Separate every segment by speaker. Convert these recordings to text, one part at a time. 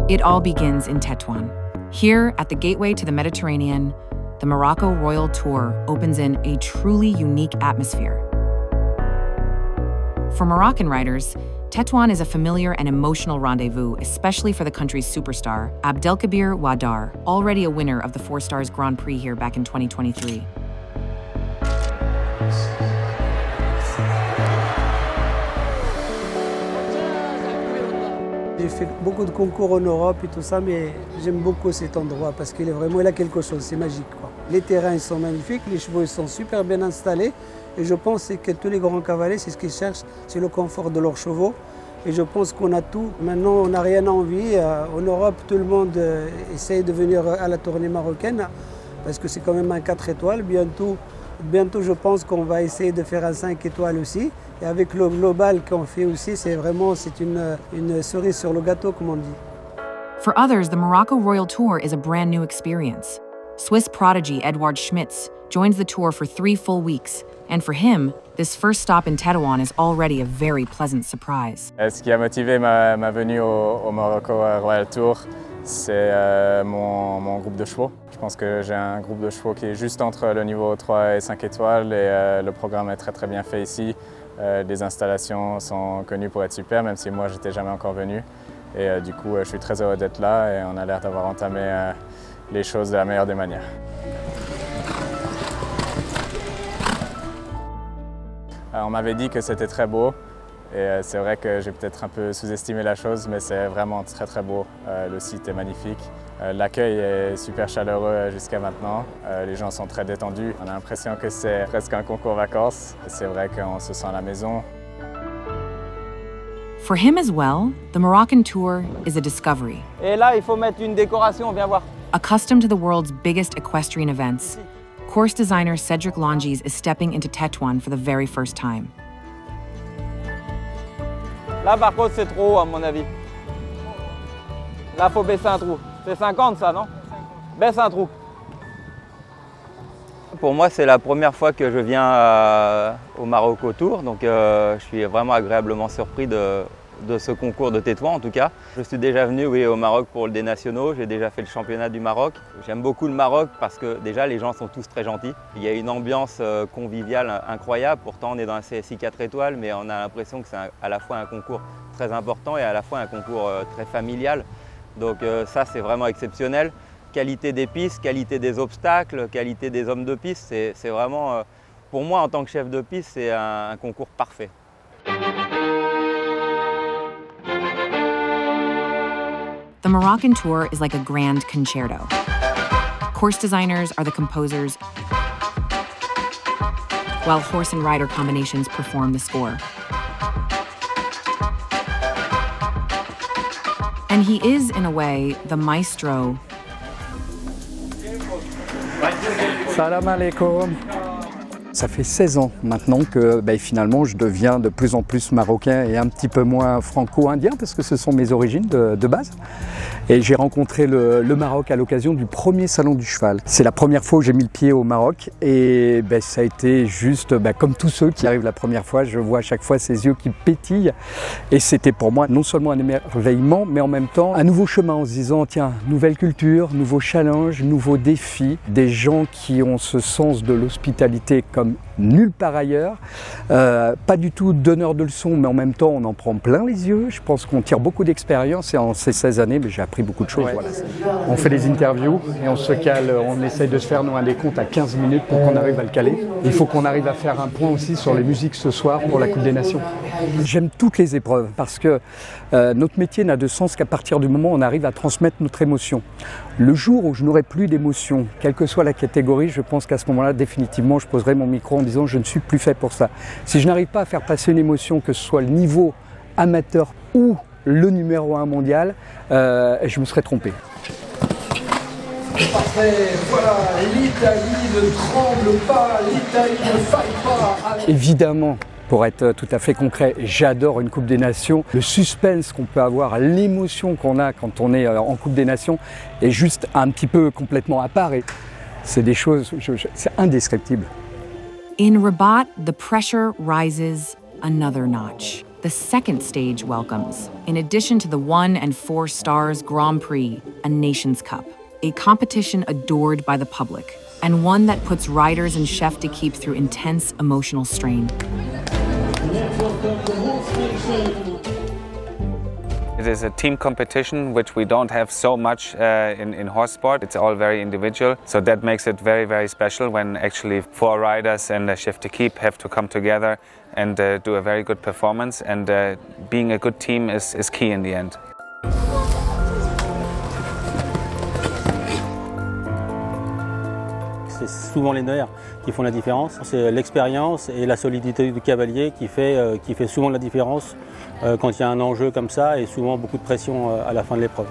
Speaker 1: It all begins in Tétouan. Here, at the gateway to the Mediterranean, the Morocco Royal Tour opens in a truly unique atmosphere. For Moroccan riders, Tétouan is a familiar and emotional rendezvous, especially for the country's superstar, Abdelkabir Wadar, already a winner of the 4 Stars Grand Prix here back in 2023.
Speaker 2: J'ai fait beaucoup de concours en Europe et tout ça, mais j'aime beaucoup cet endroit parce qu'il a quelque chose, c'est magique, quoi. Les terrains ils sont magnifiques, les chevaux ils sont super bien installés et je pense que tous les grands cavaliers, c'est ce qu'ils cherchent, c'est le confort de leurs chevaux. Et je pense qu'on a tout. Maintenant, on n'a rien à envier. En Europe, tout le monde essaye de venir à la tournée marocaine parce que c'est quand même un 4 étoiles. Bientôt, je pense qu'on va essayer de faire un 5 étoiles aussi. Et avec le global qu'on fait aussi, c'est une cerise sur le gâteau, comme on dit.
Speaker 1: For others, the Morocco Royal Tour is a brand new experience. Swiss prodigy Edouard Schmitz joins the tour for 3 full weeks. And for him, this first stop in Tétouan is already a very pleasant surprise.
Speaker 3: Ce qui a motivé ma venue au Morocco Royal Tour, c'est mon groupe de chevaux. Je pense que j'ai un groupe de chevaux qui est juste entre le niveau 3 et 5 étoiles et le programme est très bien fait ici. Les installations sont connues pour être super, même si moi j'étais jamais encore venu. Et du coup, je suis très heureux d'être là et on a l'air d'avoir entamé les choses de la meilleure des manières. On m'avait dit que c'était très beau et c'est vrai que j'ai peut-être un peu sous-estimé la chose, mais c'est vraiment très beau. Le site est magnifique. L'accueil est super chaleureux jusqu'à maintenant. Les gens sont très détendus. On a l'impression que c'est presque un concours vacances. C'est vrai qu'on se sent à la maison.
Speaker 1: For him as well, the Moroccan Tour is a discovery.
Speaker 4: Et là, il faut mettre une décoration, viens voir.
Speaker 1: Accustomed to the world's biggest equestrian events, course designer Cédric Longuis is stepping into Tétouan for the very first time.
Speaker 4: Là, par contre, c'est trop haut, à mon avis. Là, il faut baisser un trou. C'est 50, ça, non? Baisse un trou. Pour moi, c'est la première fois que je viens au Morocco Tour, donc je suis vraiment agréablement surpris de ce concours de Tétouan en tout cas. Je suis déjà venu au Maroc pour des nationaux, j'ai déjà fait le championnat du Maroc. J'aime beaucoup le Maroc parce que déjà les gens sont tous très gentils. Il y a une ambiance conviviale incroyable, pourtant on est dans un CSI 4 étoiles mais on a l'impression que c'est à la fois un concours très important et à la fois un concours très familial. Donc ça c'est vraiment exceptionnel. Qualité des pistes, qualité des obstacles, qualité des hommes de piste, c'est vraiment, pour moi en tant que chef de piste, c'est un concours parfait.
Speaker 1: The Moroccan Tour is like a grand concerto. Course designers are the composers, while horse and rider combinations perform the score. And he is, in a way, the maestro.
Speaker 5: Salam alaikum. Ça fait 16 ans maintenant que finalement je deviens de plus en plus marocain et un petit peu moins franco-indien parce que ce sont mes origines de base. Et j'ai rencontré le Maroc à l'occasion du premier salon du cheval. C'est la première fois où j'ai mis le pied au Maroc et ça a été juste comme tous ceux qui arrivent la première fois, je vois à chaque fois ces yeux qui pétillent. Et c'était pour moi non seulement un émerveillement mais en même temps un nouveau chemin en se disant tiens, nouvelle culture, nouveau challenge, nouveau défi, des gens qui ont ce sens de l'hospitalité comme nulle part ailleurs, pas du tout donneur de leçons mais en même temps on en prend plein les yeux, je pense qu'on tire beaucoup d'expérience et en ces 16 années j'ai appris beaucoup de choses. Ouais. Voilà. On fait des interviews et on se cale, on essaye de se faire nous un décompte à 15 minutes pour qu'on arrive à le caler. Il faut qu'on arrive à faire un point aussi sur les musiques ce soir pour la Coupe des Nations. J'aime toutes les épreuves parce que notre métier n'a de sens qu'à partir du moment où on arrive à transmettre notre émotion. Le jour où je n'aurai plus d'émotion, quelle que soit la catégorie, je pense qu'à ce moment-là, définitivement, je poserai mon micro en disant je ne suis plus fait pour ça. Si je n'arrive pas à faire passer une émotion, que ce soit le niveau amateur ou le numéro 1 mondial, je me serais trompé.
Speaker 6: Parfait, voilà, l'Italie ne tremble pas, l'Italie ne faille pas.
Speaker 5: Évidemment, pour être tout à fait concret, j'adore une Coupe des Nations. Le suspense qu'on peut avoir, l'émotion qu'on a quand on est en Coupe des Nations est juste un petit peu complètement à part. Et c'est des choses, c'est indescriptible.
Speaker 1: In Rabat, the pressure rises another notch. the second stage welcomes, in addition to the 1 and 4 stars Grand Prix, a Nations Cup, a competition adored by the public, and one that puts riders and chef d'équipe through intense emotional strain.
Speaker 7: It is a team competition, which we don't have so much in horse sport. It's all very individual, so that makes it very, very special when actually 4 riders and a chef d'équipe have to come together and do a very good performance. And being a good team is key in the end.
Speaker 8: C'est souvent les nerfs qui font la différence. C'est l'expérience et la solidité du cavalier qui fait souvent la différence quand il y a un enjeu comme ça et souvent beaucoup de pression à la fin de l'épreuve.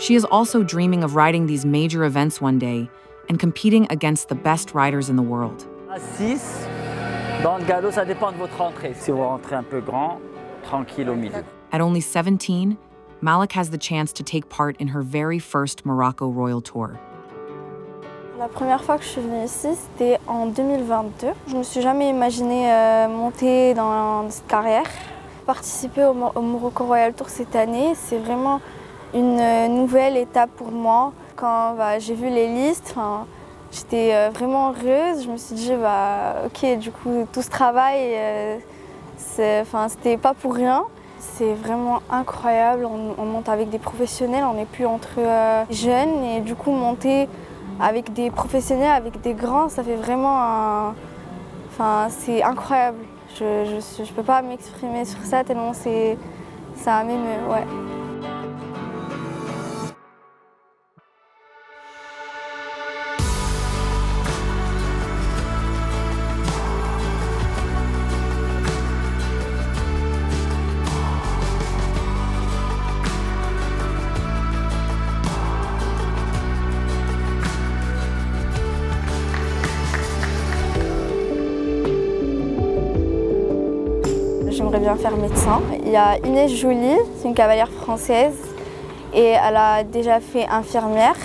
Speaker 1: She is also dreaming of riding these major events one day and competing against the best riders in the world.
Speaker 9: À 6, dans le galop, ça dépend de votre rentrée. Si vous rentrez un peu grand, tranquille au milieu.
Speaker 1: At only 17, Malak has the chance to take part in her very first Morocco Royal Tour.
Speaker 10: La première fois que je suis venue ici, c'était en 2022. Je ne me suis jamais imaginé monter dans cette carrière. Participer au Morocco Royal Tour cette année, c'est vraiment une nouvelle étape pour moi. Quand j'ai vu les listes, j'étais vraiment heureuse. Je me suis dit, ok, du coup, tout ce travail, c'était pas pour rien. C'est vraiment incroyable. On monte avec des professionnels, on n'est plus entre jeunes. Et du coup, monter avec des professionnels, avec des grands, ça fait vraiment c'est incroyable. Je peux pas m'exprimer sur ça tellement ça m'émeut, ouais. J'aimerais bien faire médecin. Il y a Inès Joly, c'est une cavalière française et elle a déjà fait infirmière.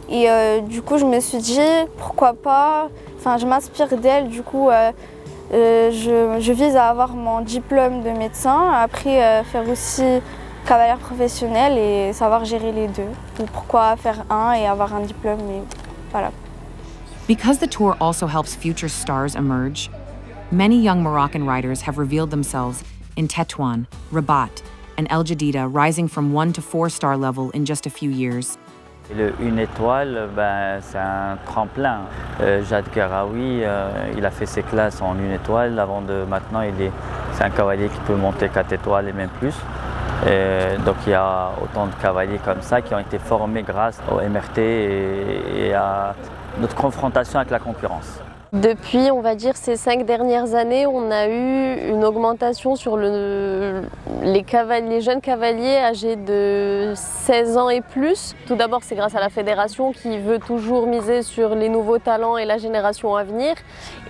Speaker 10: Et du coup, je me suis dit, pourquoi pas, je m'inspire d'elle, du coup, je vise à avoir mon diplôme de médecin, après faire aussi cavalière professionnelle et savoir gérer les deux. Donc pourquoi faire un et avoir un diplôme, et voilà.
Speaker 1: Because the tour also helps future stars emerge, many young Moroccan riders have revealed themselves in Tétouan, Rabat, and El Jadida, rising from 1 to 4 star level in just a few years.
Speaker 9: Le 1 étoile, c'est un tremplin. Jad Garaoui, il a fait ses classes en 1 étoile. Maintenant, c'est un cavalier qui peut monter 4 étoiles et même plus. Donc il y a autant de cavaliers comme ça qui ont été formés grâce au MRT et à notre confrontation avec la concurrence.
Speaker 11: Depuis, on va dire, ces 5 dernières années, on a eu une augmentation sur les jeunes cavaliers âgés de 16 ans et plus. Tout d'abord, c'est grâce à la fédération qui veut toujours miser sur les nouveaux talents et la génération à venir.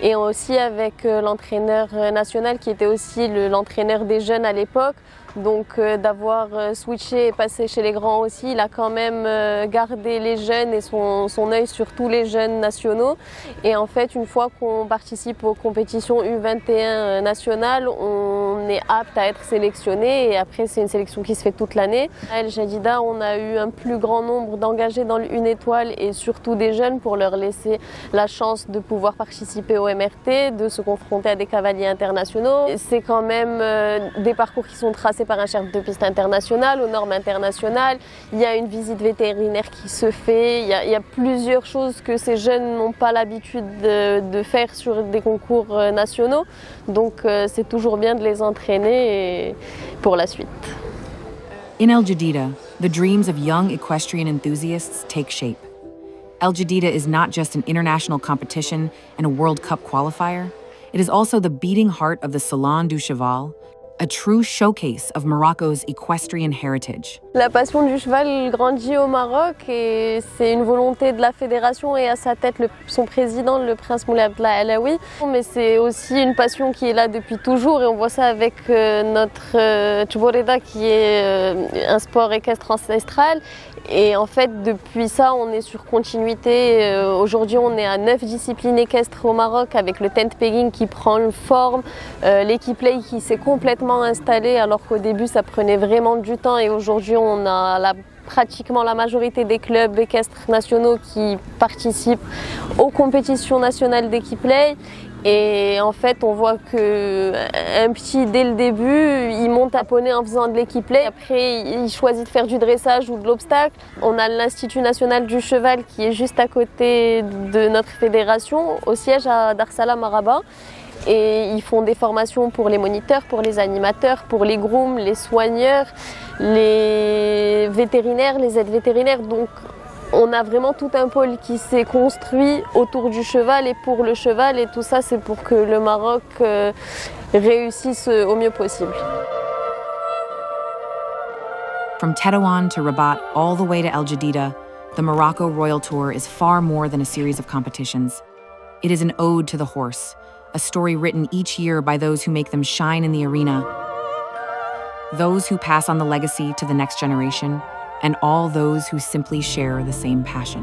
Speaker 11: Et aussi avec l'entraîneur national qui était aussi l'entraîneur des jeunes à l'époque. Donc d'avoir switché et passé chez les grands aussi, il a quand même gardé les jeunes et son œil sur tous les jeunes nationaux. Et en fait, une fois qu'on participe aux compétitions U21 nationales, on est apte à être sélectionné et après c'est une sélection qui se fait toute l'année. À El Jadida, on a eu un plus grand nombre d'engagés dans le 1 étoile et surtout des jeunes pour leur laisser la chance de pouvoir participer au MRT, de se confronter à des cavaliers internationaux. C'est quand même des parcours qui sont tracés par un chef de piste international, aux normes internationales. Il y a une visite vétérinaire qui se fait. Il y a plusieurs choses que ces jeunes n'ont pas l'habitude de faire sur des concours nationaux. Donc c'est toujours bien de les entraîner pour la suite.
Speaker 1: In El Jadida, the dreams of young equestrian enthusiasts take shape. El Jadida is not just an international competition and a World Cup qualifier, it is also the beating heart of the Salon du Cheval, a true showcase of Morocco's equestrian heritage.
Speaker 11: La passion du cheval grandit au Maroc et c'est une volonté de la fédération et à sa tête son président, le prince Moulay Abdellah Alaoui. Mais c'est aussi une passion qui est là depuis toujours et on voit ça avec notre Tchouboreda qui est un sport équestre ancestral. Et en fait, depuis ça, on est sur continuité. Aujourd'hui, on est à 9 disciplines équestres au Maroc avec le tent pegging qui prend une forme, l'équipe lay qui s'est complètement installée alors qu'au début, ça prenait vraiment du temps. Et aujourd'hui, on a pratiquement la majorité des clubs équestres nationaux qui participent aux compétitions nationales d'équipe lay. Et en fait, on voit qu'un petit, dès le début, il monte à poney en faisant de l'équipe lay. Après, il choisit de faire du dressage ou de l'obstacle. On a l'Institut national du cheval qui est juste à côté de notre fédération, au siège à Dar Salam à Rabat. Et ils font des formations pour les moniteurs, pour les animateurs, pour les grooms, les soigneurs, les vétérinaires, les aides vétérinaires. Donc, on a vraiment tout un pôle qui s'est construit autour du cheval et pour le cheval et tout ça c'est pour que le Maroc réussisse au mieux possible.
Speaker 1: From Tétouan to Rabat all the way to El Jadida, the Morocco Royal Tour is far more than a series of competitions. It is an ode to the horse, a story written each year by those who make them shine in the arena, those who pass on the legacy to the next generation, and all those who simply share the same passion.